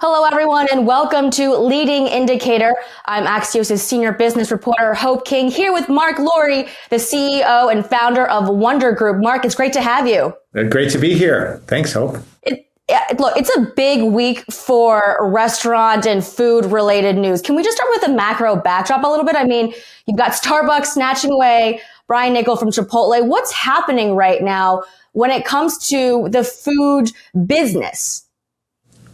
Hello, everyone, and welcome to Leading Indicator. I'm Axios' senior business reporter, Hope King, here with Marc Lore, the CEO and founder of Wonder Group. Marc, it's great to have you. Great to be here. Thanks, Hope. Look, it's a big week for restaurant and food-related news. Can we just start with the macro backdrop a little bit? I mean, you've got Starbucks snatching away Brian Niccol from Chipotle. What's happening right now when it comes to the food business?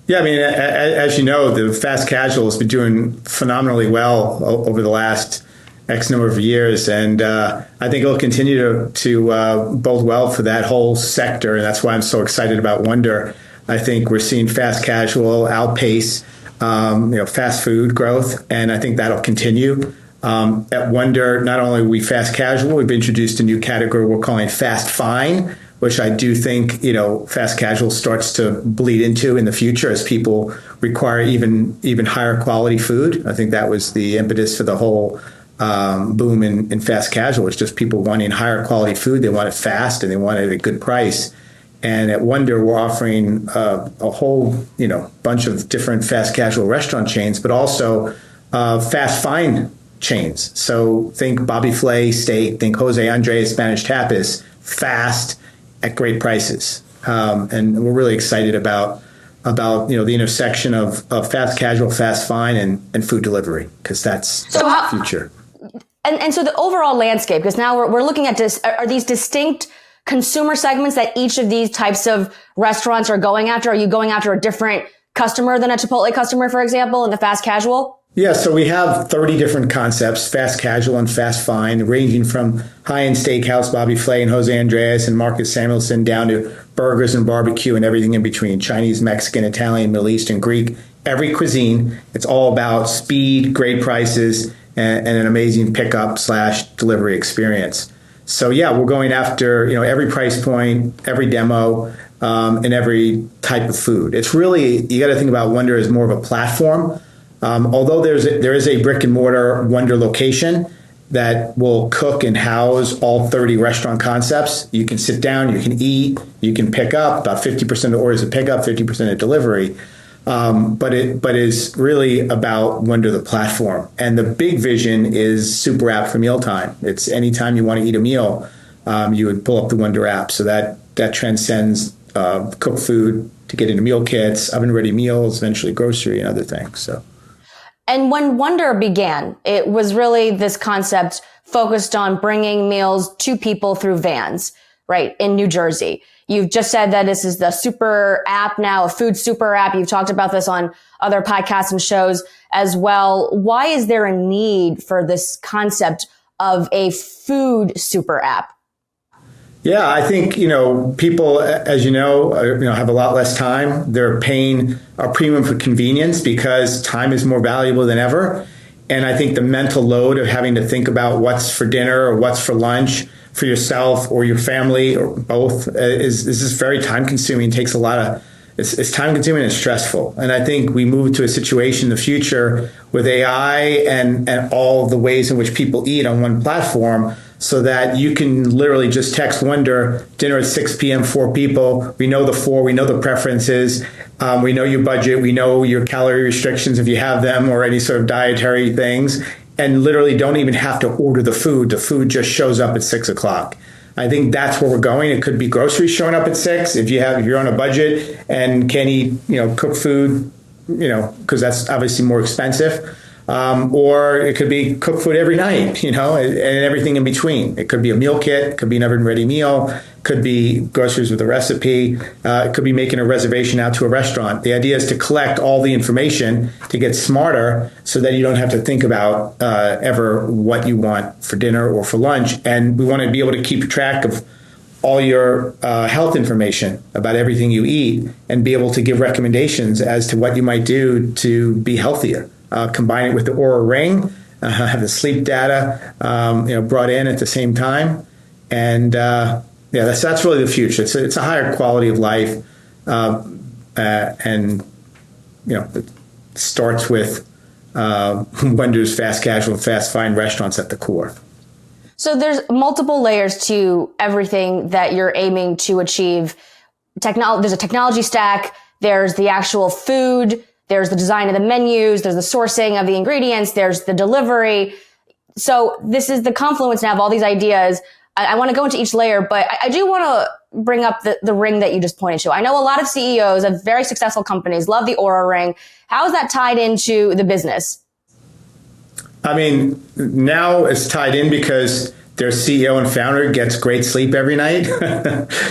Yeah, I mean, as you know, the fast casual has been doing phenomenally well over the last X number of years. And I think it'll continue to bode well for that whole sector. And that's why I'm so excited about Wonder. I think we're seeing fast casual outpace, fast food growth. And I think that'll continue. At Wonder, not only are we fast casual, we've introduced a new category we're calling fast fine, which I do think, fast casual starts to bleed into in the future as people require even higher quality food. I think that was the impetus for the whole boom in fast casual. It's just people wanting higher quality food. They want it fast and they want it at a good price. And at Wonder, we're offering a whole, bunch of different fast casual restaurant chains, but also fast fine chains. So think Bobby Flay steak, think Jose Andres Spanish tapas, fast at great prices. And we're really excited about the intersection of fast casual, fast fine, and food delivery, because that's the future. And so the overall landscape, because now we're looking at this, are these distinct consumer segments that each of these types of restaurants are going after? Are you going after a different customer than a Chipotle customer, for example, in the fast casual? Yeah, so we have 30 different concepts, fast casual and fast fine, ranging from high-end steakhouse, Bobby Flay and Jose Andres and Marcus Samuelsson, down to burgers and barbecue and everything in between, Chinese, Mexican, Italian, Middle Eastern, Greek, every cuisine. It's all about speed, great prices, and an amazing pickup/delivery experience. So yeah, we're going after, every price point, every demo, and every type of food. It's really, you got to think about Wonder as more of a platform. Although there is a brick and mortar Wonder location that will cook and house all 30 restaurant concepts. You can sit down, you can eat, you can pick up. About 50% of the orders are pick up, 50% of delivery. But it's really about Wonder the platform. And the big vision is super app for mealtime. It's anytime you want to eat a meal, you would pull up the Wonder app. So that transcends cooked food to get into meal kits, oven ready meals, eventually grocery and other things. So. And when Wonder began, it was really this concept focused on bringing meals to people through vans, right, in New Jersey. You've just said that this is the super app now, a food super app. You've talked about this on other podcasts and shows as well. Why is there a need for this concept of a food super app? Yeah, I think, people, as have a lot less time. They're paying a premium for convenience because time is more valuable than ever. And I think the mental load of having to think about what's for dinner or what's for lunch for yourself or your family or both is just very time consuming. It takes a lot of, it's time consuming and stressful. And I think we move to a situation in the future with AI and all the ways in which people eat on one platform, so that you can literally just text Wonder, dinner at 6 p.m., 4 people. We know we know the preferences. We know your budget. We know your calorie restrictions if you have them or any sort of dietary things, and literally don't even have to order the food. The food just shows up at 6 o'clock. I think that's where we're going. It could be groceries showing up at 6 if you're on a budget and can't eat, cooked food, because that's obviously more expensive. Or it could be cooked food every night, and everything in between. It could be a meal kit, it could be an oven-ready meal, could be groceries with a recipe, it could be making a reservation out to a restaurant. The idea is to collect all the information to get smarter so that you don't have to think about ever what you want for dinner or for lunch. And we want to be able to keep track of all your health information about everything you eat and be able to give recommendations as to what you might do to be healthier. Combine it with the Oura Ring, have the sleep data, brought in at the same time, and that's really the future. It's a higher quality of life, and it starts with Wonder's fast casual and fast fine restaurants at the core. So there's multiple layers to everything that you're aiming to achieve. There's a technology stack. There's the actual food there's the design of the menus, there's the sourcing of the ingredients, there's the delivery. So this is the confluence now of all these ideas. I want to go into each layer, but I do want to bring up the ring that you just pointed to. I know a lot of CEOs of very successful companies love the Oura ring. How is that tied into the business? I mean, now it's tied in because their CEO and founder gets great sleep every night.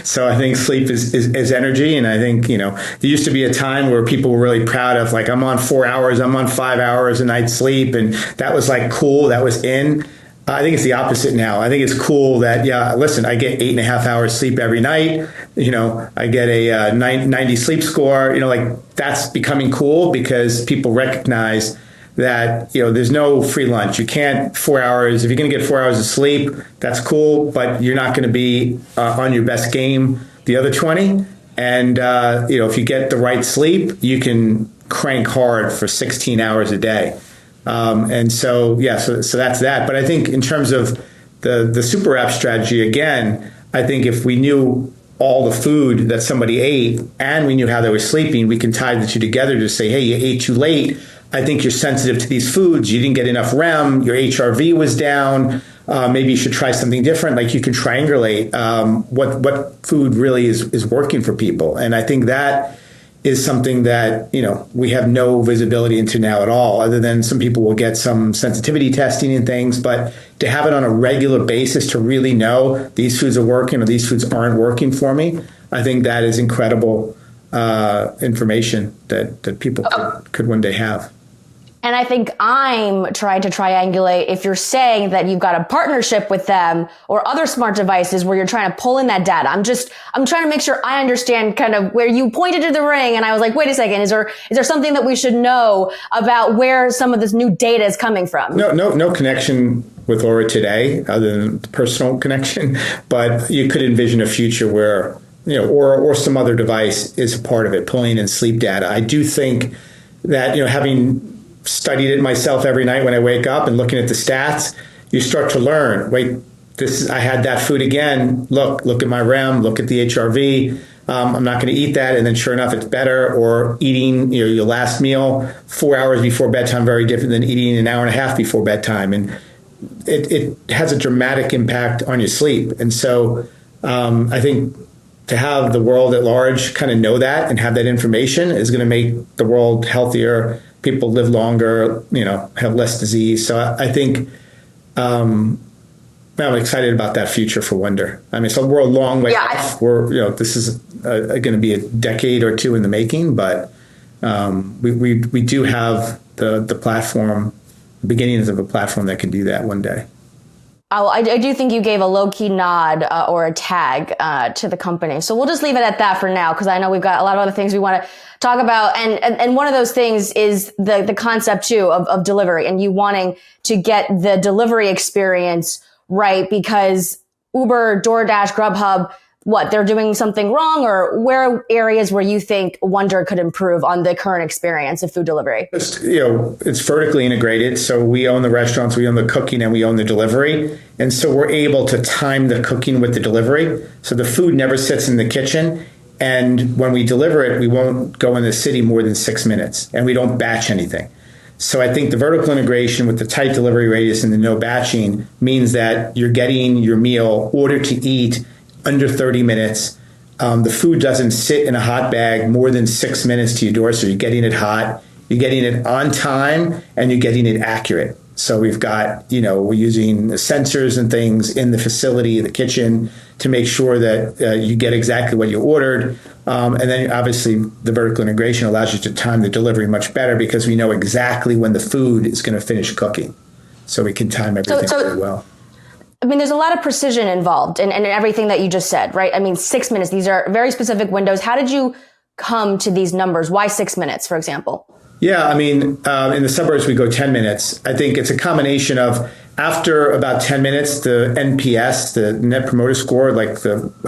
So I think sleep is energy. And I think, there used to be a time where people were really proud of, like, I'm on 4 hours, I'm on 5 hours a night sleep. And that was like cool. That was in. I think it's the opposite now. I think it's cool that, listen, I get 8.5 hours sleep every night. I get a 90 sleep score, that's becoming cool because people recognize that, there's no free lunch. You can't 4 hours. If you're going to get 4 hours of sleep, that's cool, but you're not going to be on your best game the other 20. And, if you get the right sleep, you can crank hard for 16 hours a day. So that's that. But I think in terms of the super app strategy, again, I think if we knew all the food that somebody ate and we knew how they were sleeping, we can tie the two together to say, hey, you ate too late. I think you're sensitive to these foods. You didn't get enough REM. Your HRV was down. Maybe you should try something different. Like, you can triangulate what food really is working for people. And I think that is something that, we have no visibility into now at all, other than some people will get some sensitivity testing and things. But to have it on a regular basis to really know these foods are working or these foods aren't working for me, I think that is incredible information that people could one day have. And I think I'm trying to triangulate if you're saying that you've got a partnership with them or other smart devices where you're trying to pull in that data. I'm trying to make sure I understand kind of where you pointed to the ring. And I was like, wait a second, is there something that we should know about where some of this new data is coming from? No connection with Oura today other than the personal connection. But you could envision a future where, or some other device is a part of it, pulling in sleep data. I do think that, having studied it myself every night when I wake up and looking at the stats, you start to learn, wait, I had that food again. Look at my REM, look at the HRV. I'm not going to eat that. And then sure enough, it's better. Or eating, your last meal 4 hours before bedtime, very different than eating an hour and a half before bedtime. And it has a dramatic impact on your sleep. And so I think to have the world at large kind of know that and have that information is going to make the world healthier. People live longer, have less disease. So I think I'm excited about that future for Wonder. I mean, so we're a long way off. This is going to be a decade or two in the making, but we do have the platform, the beginnings of a platform that can do that one day. I do think you gave a low-key nod or a tag to the company. So we'll just leave it at that for now, because I know we've got a lot of other things we want to talk about. And one of those things is the concept, too, of delivery and you wanting to get the delivery experience right, because Uber, DoorDash, Grubhub, they're doing something wrong, or where are areas where you think Wonder could improve on the current experience of food delivery? It's vertically integrated. So we own the restaurants, we own the cooking, and we own the delivery. And so we're able to time the cooking with the delivery. So the food never sits in the kitchen. And when we deliver it, we won't go in the city more than 6 minutes, and we don't batch anything. So I think the vertical integration with the tight delivery radius and the no batching means that you're getting your meal ordered to eat under 30 minutes. The food doesn't sit in a hot bag more than 6 minutes to your door. So you're getting it hot, you're getting it on time, and you're getting it accurate. So we've got, we're using the sensors and things in the facility, the kitchen, to make sure that you get exactly what you ordered. And then obviously the vertical integration allows you to time the delivery much better because we know exactly when the food is going to finish cooking. So we can time everything very well. I mean, there's a lot of precision involved in everything that you just said, right? I mean, 6 minutes, these are very specific windows. How did you come to these numbers? Why 6 minutes, for example? Yeah, I mean, in the suburbs, we go 10 minutes. I think it's a combination of after about 10 minutes, the NPS, the Net Promoter Score, like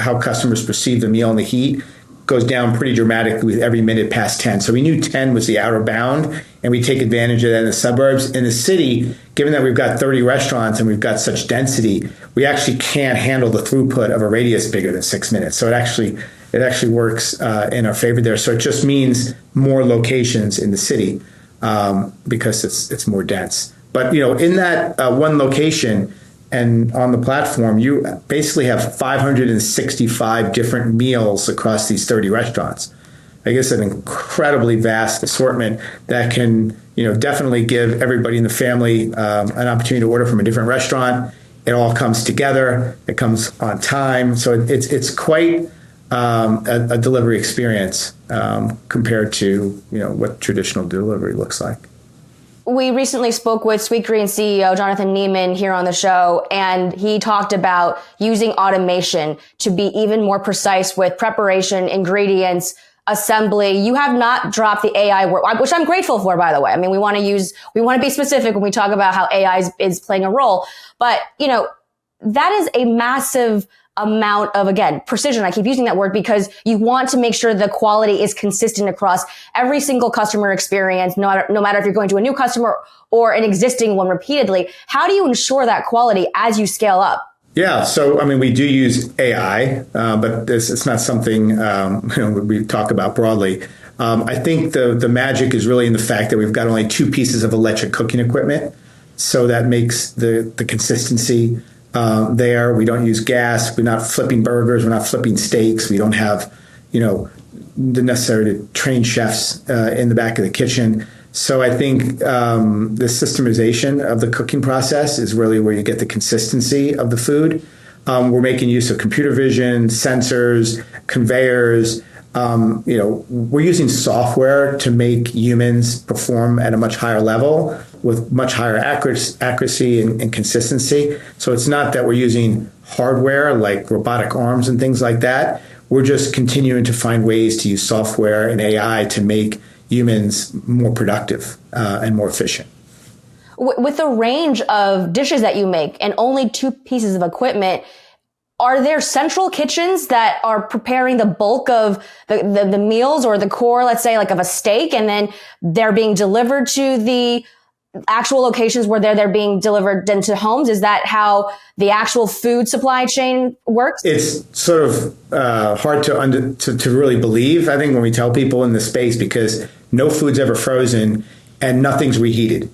how customers perceive the meal and the heat, goes down pretty dramatically with every minute past 10. So we knew 10 was the outer bound, and we take advantage of that in the suburbs. In the city, given that we've got 30 restaurants and we've got such density, we actually can't handle the throughput of a radius bigger than 6 minutes. So it actually it actually works in our favor there. So it just means more locations in the city because it's more dense. But in that one location and on the platform, you basically have 565 different meals across these 30 restaurants. I guess an incredibly vast assortment that can definitely give everybody in the family an opportunity to order from a different restaurant. It all comes together. It comes on time. So it's quite a delivery experience compared to what traditional delivery looks like. We recently spoke with Sweet Green CEO Jonathan Neiman here on the show, and he talked about using automation to be even more precise with preparation, ingredients, assembly. You have not dropped the AI work, which I'm grateful for, by the way. I mean, we want to be specific when we talk about how AI is playing a role, but that is a massive amount of, again, precision. I keep using that word because you want to make sure the quality is consistent across every single customer experience, no matter if you're going to a new customer or an existing one repeatedly. How do you ensure that quality as you scale up? Yeah, so we do use AI, but it's not something we talk about broadly. I think the magic is really in the fact that we've got only 2 pieces of electric cooking equipment, so that makes the consistency there. We don't use gas. We're not flipping burgers. We're not flipping steaks. We don't have the necessary trained chefs in the back of the kitchen. So I think the systemization of the cooking process is really where you get the consistency of the food. We're making use of computer vision, sensors, conveyors. We're using software to make humans perform at a much higher level with much higher accuracy and consistency. So it's not that we're using hardware like robotic arms and things like that. We're just continuing to find ways to use software and AI to make humans more productive and more efficient. With the range of dishes that you make and only 2 pieces of equipment, are there central kitchens that are preparing the bulk of the meals or the core, let's say, like of a steak, and then they're being delivered to the actual locations where they're being delivered into homes? Is that how the actual food supply chain works? It's sort of hard to really believe, I think, when we tell people in the space, because no food's ever frozen and nothing's reheated.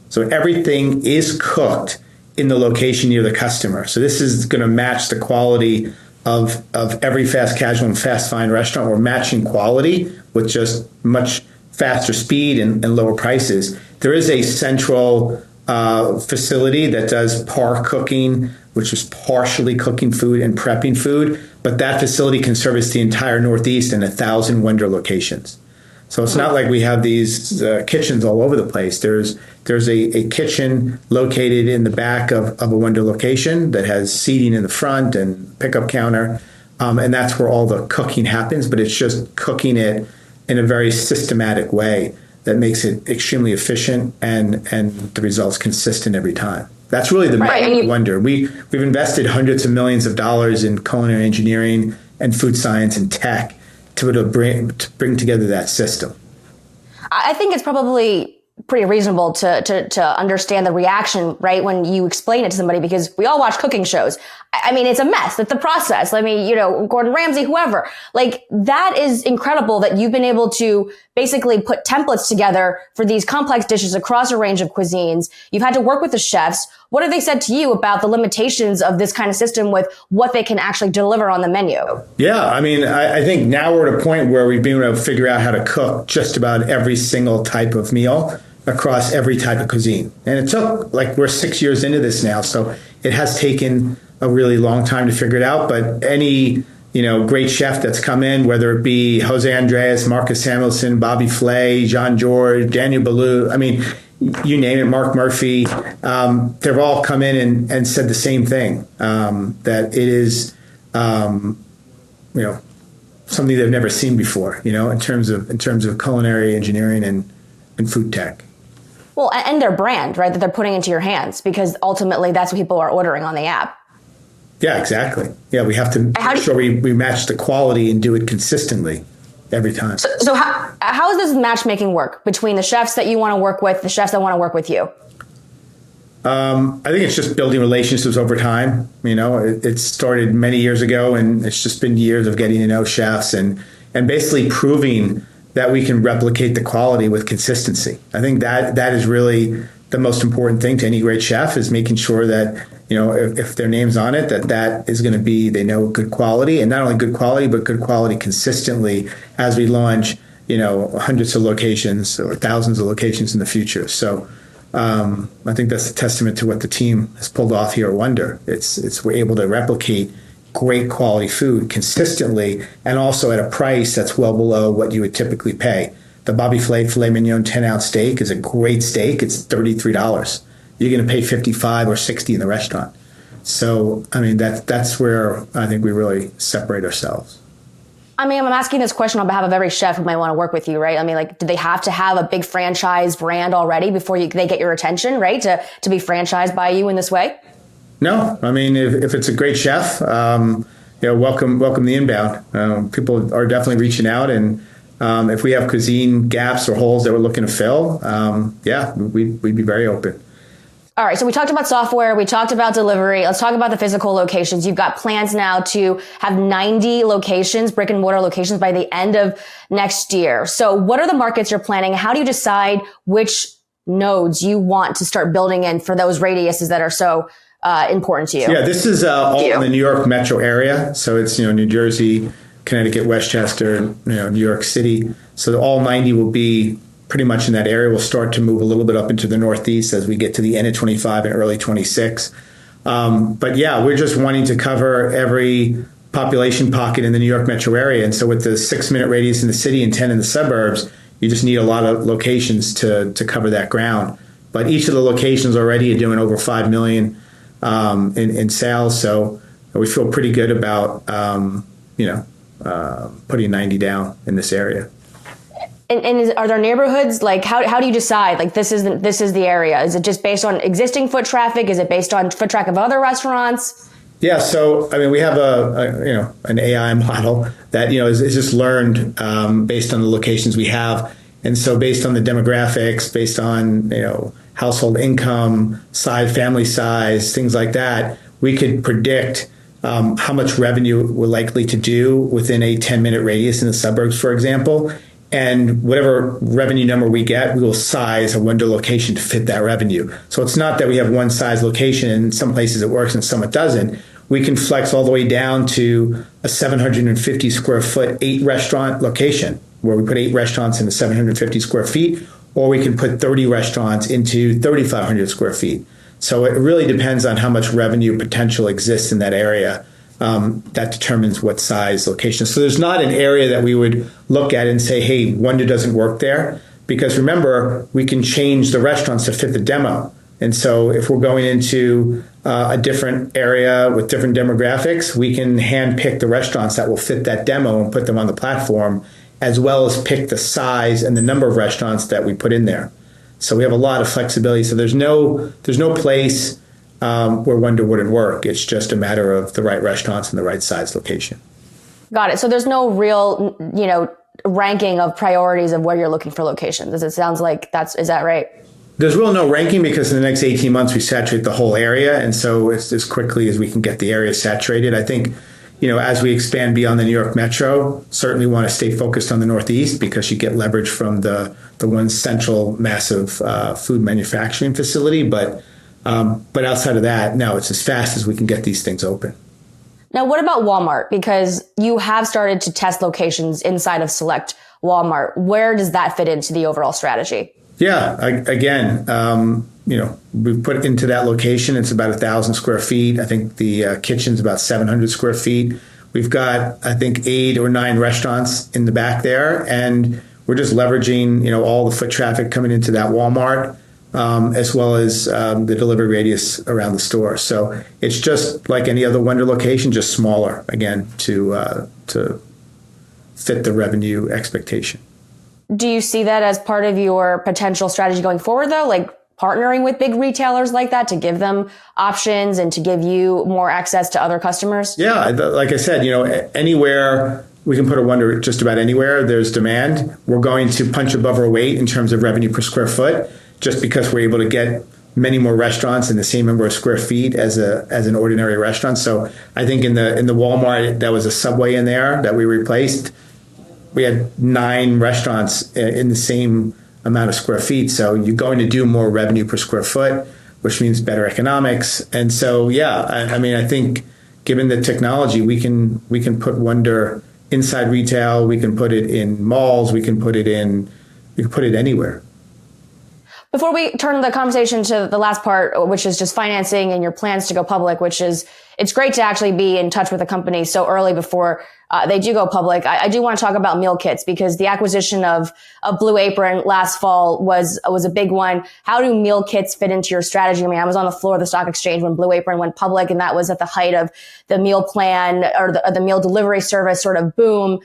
So everything is cooked in the location near the customer. So this is going to match the quality of every fast casual and fast fine restaurant. We're matching quality with just much faster speed and lower prices. There is a central facility that does par cooking, which is partially cooking food and prepping food, but that facility can service the entire Northeast and 1,000 Wonder locations. So it's not like we have these kitchens all over the place. There's a kitchen located in the back of a Wonder location that has seating in the front and pickup counter, and that's where all the cooking happens, but it's just cooking it in a very systematic way that makes it extremely efficient and the results consistent every time. That's really the magic of Wonder. We've invested hundreds of millions of dollars in culinary engineering and food science and tech to bring together that system. I think it's probably pretty reasonable to understand the reaction, right, when you explain it to somebody, because we all watch cooking shows. I mean, it's a mess. It's the process. I mean, Gordon Ramsay, whoever. Like, that is incredible that you've been able to basically put templates together for these complex dishes across a range of cuisines. You've had to work with the chefs. What have they said to you about the limitations of this kind of system with what they can actually deliver on the menu? Yeah, I mean, I think now we're at a point where we've been able to figure out how to cook just about every single type of meal across every type of cuisine. And it took, we're 6 years into this now, so it has taken a really long time to figure it out. But any, great chef that's come in, whether it be Jose Andres, Marcus Samuelsson, Bobby Flay, Jean George, Daniel Boulou, I mean, you name it, Mark Murphy, they've all come in and said the same thing, that it is, something they've never seen before, in terms of culinary engineering and food tech. Well, and their brand, right, that they're putting into your hands, because ultimately that's what people are ordering on the app. Yeah, exactly. Yeah, we have to make sure we match the quality and do it consistently every time. So how does this matchmaking work between the chefs that you want to work with, the chefs that want to work with you? I think it's just building relationships over time. It started many years ago, and it's just been years of getting to know chefs and basically proving that we can replicate the quality with consistency. I think that is really the most important thing to any great chef, is making sure that, if their name's on it, that is going to be, they know good quality, and not only good quality, but good quality consistently as we launch, hundreds of locations or thousands of locations in the future. So I think that's a testament to what the team has pulled off here at Wonder. It's we're able to replicate great quality food consistently, and also at a price that's well below what you would typically pay. The Bobby Flay filet mignon 10-ounce steak is a great steak. It's $33. You're going to pay $55 or $60 in the restaurant. So, that's where I think we really separate ourselves. I'm asking this question on behalf of every chef who might want to work with you, right? Do they have to have a big franchise brand already before they get your attention, right? To be franchised by you in this way? No, if it's a great chef, welcome the inbound. People are definitely reaching out, and if we have cuisine gaps or holes that we're looking to fill, we'd be very open. All right, so we talked about software, we talked about delivery. Let's talk about the physical locations. You've got plans now to have 90 locations, brick and mortar locations, by the end of next year. So what are the markets you're planning? How do you decide which nodes you want to start building in for those radiuses that are so important to you? Yeah, this is all in the New York metro area. So it's, New Jersey, Connecticut, Westchester, New York City. So all 90 will be pretty much in that area. We'll start to move a little bit up into the Northeast as we get to the end of 25 and early 26. But yeah, we're just wanting to cover every population pocket in the New York metro area. And so with the 6-minute radius in the city and 10 in the suburbs, you just need a lot of locations to cover that ground. But each of the locations already are doing over $5 million in sales. So we feel pretty good about, putting 90 down in this area. And are there neighborhoods? How do you decide? This is the area. Is it just based on existing foot traffic? Is it based on foot traffic of other restaurants? Yeah. So we have an AI model that is just learned based on the locations we have, and so based on the demographics, based on household income, size, family size, things like that, we could predict how much revenue we're likely to do within a 10-minute radius in the suburbs, for example. And whatever revenue number we get, we will size a Wonder location to fit that revenue. So it's not that we have one size location, and in some places it works and some it doesn't. We can flex all the way down to a 750 square foot 8-restaurant location, where we put 8 restaurants into 750 square feet, or we can put 30 restaurants into 3,500 square feet. So it really depends on how much revenue potential exists in that area. That determines what size location. So there's not an area that we would look at and say, hey, Wonder doesn't work there. Because remember, we can change the restaurants to fit the demo. And so if we're going into a different area with different demographics, we can handpick the restaurants that will fit that demo and put them on the platform, as well as pick the size and the number of restaurants that we put in there. So we have a lot of flexibility. So there's no place where Wonder wouldn't work. It's just a matter of the right restaurants and the right size location. Got it. So there's no real, ranking of priorities of where you're looking for locations. As it sounds like is that right? There's really no ranking, because in the next 18 months we saturate the whole area, and so it's as quickly as we can get the area saturated. I think, as we expand beyond the New York metro, certainly want to stay focused on the Northeast, because you get leverage from the one central massive food manufacturing facility, but outside of that, no, it's as fast as we can get these things open. Now, what about Walmart? Because you have started to test locations inside of select Walmart. Where does that fit into the overall strategy? Yeah, again, we've put into that location. It's about 1,000 square feet. I think the kitchen's about 700 square feet. We've got, I think, 8 or 9 restaurants in the back there, and we're just leveraging, all the foot traffic coming into that Walmart. As well as the delivery radius around the store. So it's just like any other Wonder location, just smaller, again, to fit the revenue expectation. Do you see that as part of your potential strategy going forward, though? Like partnering with big retailers like that to give them options and to give you more access to other customers? Yeah, like I said, anywhere we can put a Wonder, just about anywhere there's demand. We're going to punch above our weight in terms of revenue per square foot, just because we're able to get many more restaurants in the same number of square feet as an ordinary restaurant. So I think in the Walmart, that was a Subway in there that we replaced. We had 9 restaurants in the same amount of square feet. So you're going to do more revenue per square foot, which means better economics. And so, I mean, I think given the technology, we can put Wonder inside retail. We can put it in malls. We can put it anywhere. Before we turn the conversation to the last part, which is just financing and your plans to go public, it's great to actually be in touch with a company so early before they do go public. I do want to talk about meal kits because the acquisition of Blue Apron last fall was a big one. How do meal kits fit into your strategy? I mean, I was on the floor of the stock exchange when Blue Apron went public, and that was at the height of the meal plan or the meal delivery service sort of boom.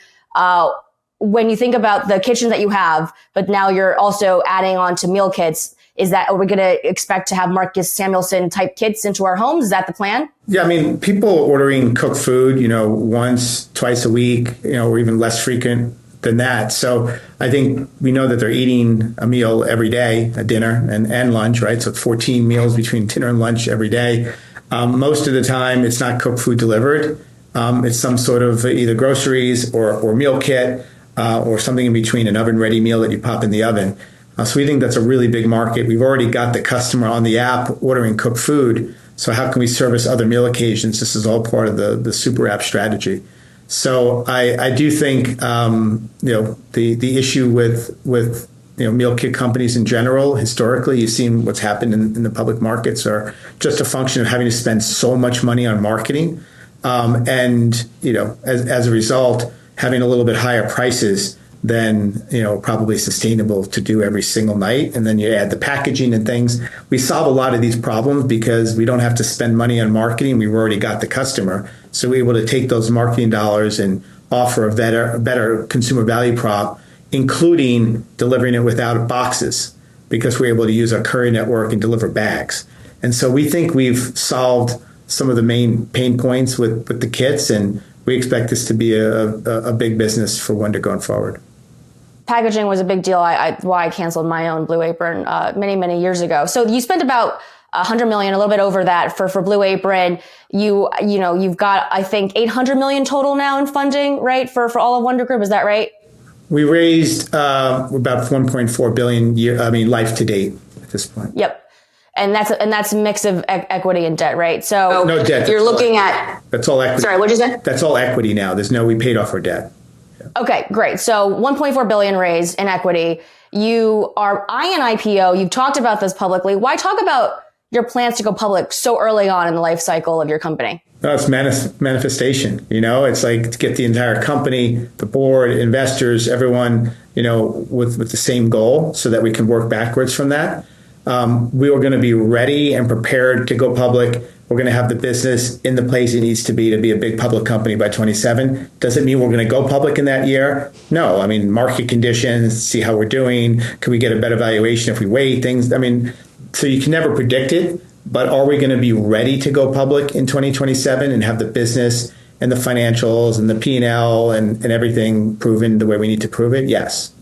When you think about the kitchen that you have, but now you're also adding on to meal kits, are we going to expect to have Marcus Samuelsson type kits into our homes? Is that the plan? Yeah, I mean, people ordering cooked food, once, twice a week, or even less frequent than that. So I think we know that they're eating a meal every day, a dinner and lunch, right? So 14 meals between dinner and lunch every day. Most of the time, it's not cooked food delivered. It's some sort of either groceries or meal kit. Or something in between, an oven-ready meal that you pop in the oven. So we think that's a really big market. We've already got the customer on the app ordering cooked food. So how can we service other meal occasions? This is all part of the super app strategy. So I do think the issue with meal kit companies in general, historically, you've seen what's happened in the public markets are just a function of having to spend so much money on marketing, and as a result, having a little bit higher prices than, probably sustainable to do every single night. And then you add the packaging and things. We solve a lot of these problems because we don't have to spend money on marketing. We've already got the customer. So we're able to take those marketing dollars and offer a better consumer value prop, including delivering it without boxes, because we're able to use our courier network and deliver bags. And so we think we've solved some of the main pain points with the kits, and we expect this to be a big business for Wonder going forward. Packaging was a big deal. Why I canceled my own Blue Apron many years ago. So you spent about $100 million, a little bit over that for Blue Apron. You've got, I think, $800 million total now in funding, right? For all of Wonder Group. Is that right? We raised about $1.4 billion life to date at this point. Yep. And that's a mix of equity and debt, right? So no debt. You're looking at. That's all equity. Sorry, what'd you say? That's all equity now. We paid off our debt. Yeah. Okay, great. So 1.4 billion raised in equity. You are eyeing an IPO. You've talked about this publicly. Why talk about your plans to go public so early on in the life cycle of your company? No, it's manifestation. It's like to get the entire company, the board, investors, everyone, with the same goal, so that we can work backwards from that. We are going to be ready and prepared to go public. We're going to have the business in the place it needs to be a big public company by 2027. Does it mean we're going to go public in that year? No. I mean, market conditions, see how we're doing. Can we get a better valuation if we wait? Things. I mean, so you can never predict it, but are we going to be ready to go public in 2027 and have the business and the financials and the P&L and everything proven the way we need to prove it? Yes.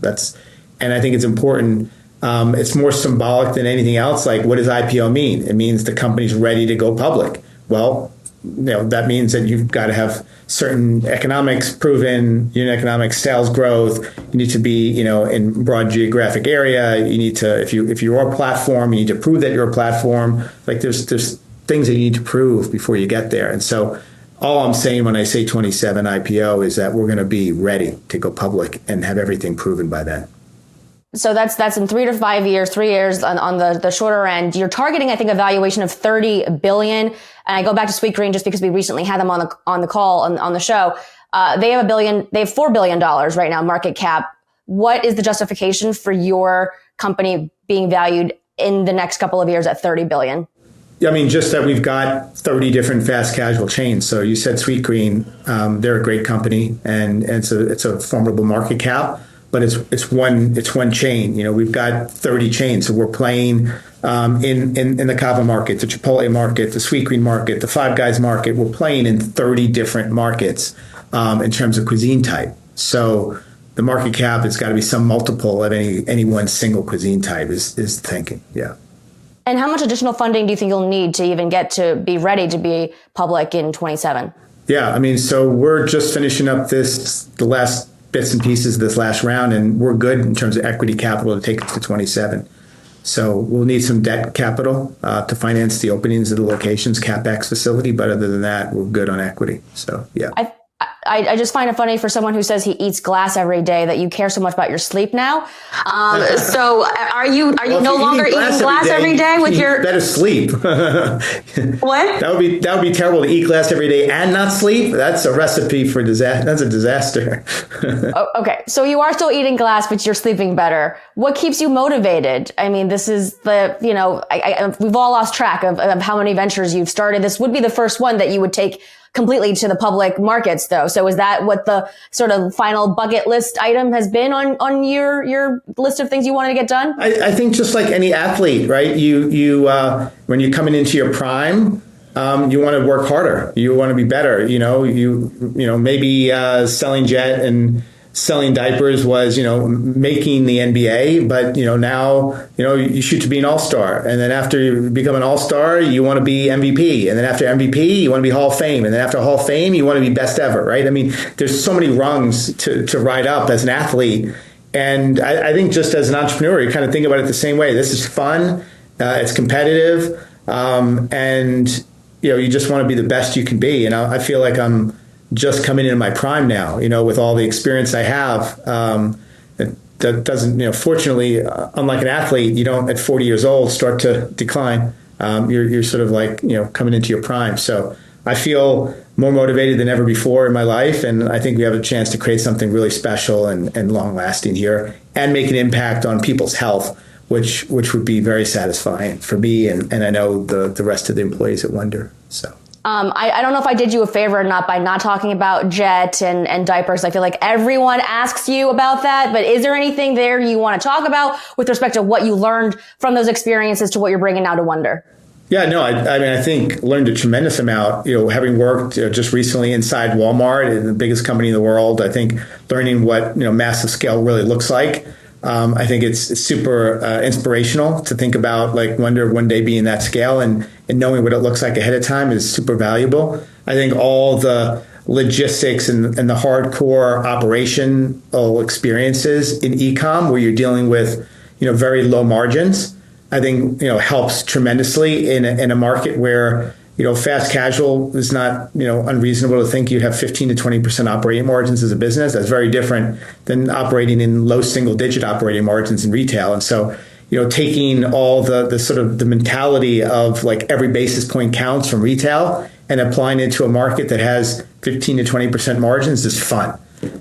And I think it's important. It's more symbolic than anything else. Like, what does IPO mean? It means the company's ready to go public. Well, that means that you've got to have certain economics proven, unit economics, sales growth. You need to be, in broad geographic area. You need to, if you're a platform, you need to prove that you're a platform. Like, there's things that you need to prove before you get there. And so all I'm saying when I say 27 IPO is that we're going to be ready to go public and have everything proven by then. So that's in 3 to 5 years, 3 years on the shorter end. You're targeting, I think, a valuation of $30 billion. And I go back to Sweetgreen just because we recently had them on the call on the show. They have $4 billion right now market cap. What is the justification for your company being valued in the next couple of years at $30 billion? I mean, just that we've got 30 different fast casual chains. So you said Sweetgreen, they're a great company, and it's a formidable market cap. But it's one chain. We've got 30 chains, so we're playing in the Cava market, the Chipotle market, the Sweetgreen market, the Five Guys market. We're playing in 30 different markets in terms of cuisine type. So the market cap has got to be some multiple of any one single cuisine type is the thinking. Yeah. And how much additional funding do you think you'll need to even get to be ready to be public in 27? Yeah, I mean, so we're just finishing up the last bits and pieces of this last round, and we're good in terms of equity capital to take us to 27. So we'll need some debt capital to finance the openings of the locations CapEx facility, but other than that, we're good on equity. So yeah. I just find it funny for someone who says he eats glass every day that you care so much about your sleep now. So are you no longer eating glass every day with your better sleep? What? That would be terrible to eat glass every day and not sleep. That's a recipe for disaster. That's a disaster. Okay, so you are still eating glass, but you're sleeping better. What keeps you motivated? I mean, this is we've all lost track of how many ventures you've started. This would be the first one that you would take completely to the public markets, though. So is that what the sort of final bucket list item has been on your list of things you wanted to get done? I think just like any athlete, right? You when you're coming into your prime, you want to work harder. You want to be better. Maybe selling jet and selling diapers was, making the NBA, but, now, you shoot to be an all-star. And then after you become an all-star, you want to be MVP. And then after MVP, you want to be Hall of Fame. And then after Hall of Fame, you want to be best ever, right? I mean, there's so many rungs to ride up as an athlete. And I think just as an entrepreneur, you kind of think about it the same way. This is fun. It's competitive. And, you just want to be the best you can be. And I feel like I'm just coming into my prime now, with all the experience I have. That doesn't, fortunately, unlike an athlete, you don't at 40 years old start to decline. You're sort of like, coming into your prime. So I feel more motivated than ever before in my life. And I think we have a chance to create something really special and long lasting here and make an impact on people's health, which would be very satisfying for me. And I know the rest of the employees at Wonder. So. I don't know if I did you a favor or not by not talking about jet and diapers. I feel like everyone asks you about that, but is there anything there you want to talk about with respect to what you learned from those experiences to what you're bringing now to Wonder? Yeah, no, I think learned a tremendous amount, having worked just recently inside Walmart, the biggest company in the world. I think learning what, massive scale really looks like. I think it's super inspirational to think about like Wonder one day being that scale and knowing what it looks like ahead of time is super valuable. I think all the logistics and the hardcore operational experiences in e-com where you're dealing with, very low margins, I think, helps tremendously in a market where, fast casual is not, unreasonable to think you'd have 15 to 20% operating margins as a business. That's very different than operating in low single digit operating margins in retail. And so, taking all the sort of the mentality of like every basis point counts from retail and applying it to a market that has 15 to 20% margins is fun.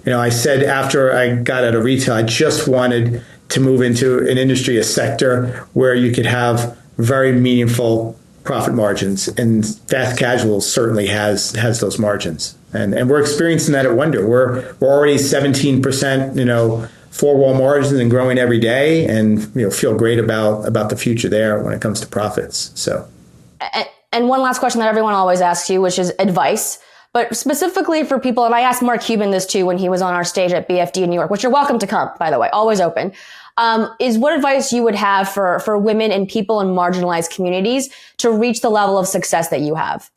I said after I got out of retail, I just wanted to move into an industry, a sector where you could have very meaningful profit margins, and fast casual certainly has those margins, and we're experiencing that at Wonder. We're already 17%, four-wall margins and growing every day, and feel great about the future there when it comes to profits. So, and one last question that everyone always asks you, which is advice, but specifically for people, and I asked Mark Cuban this too when he was on our stage at BFD in New York, which you're welcome to come, by the way, always open. Is what advice you would have for women and people in marginalized communities to reach the level of success that you have?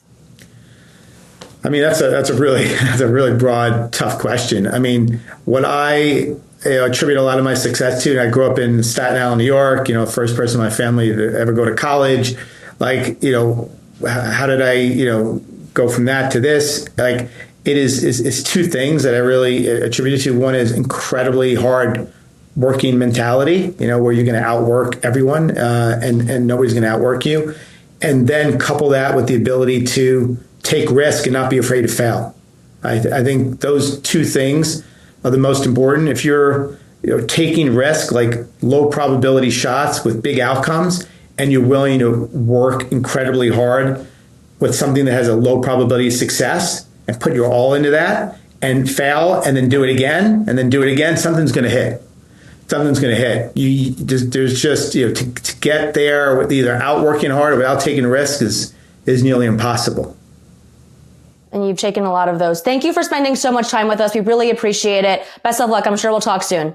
I mean, that's a really broad, tough question. I mean, what I attribute a lot of my success to, and I grew up in Staten Island, New York, first person in my family to ever go to college. Like, how did I, go from that to this? Like, it's two things that I really attribute it to. One is incredibly hard working mentality, where you're going to outwork everyone and nobody's going to outwork you. And then couple that with the ability to take risk and not be afraid to fail. I think those two things are the most important. If you're taking risk, like low probability shots with big outcomes, and you're willing to work incredibly hard with something that has a low probability of success and put your all into that and fail and then do it again and then do it again, something's going to hit. Something's going to hit. There's just, to get there with either outworking hard or without taking risk is nearly impossible. And you've taken a lot of those. Thank you for spending so much time with us. We really appreciate it. Best of luck. I'm sure we'll talk soon.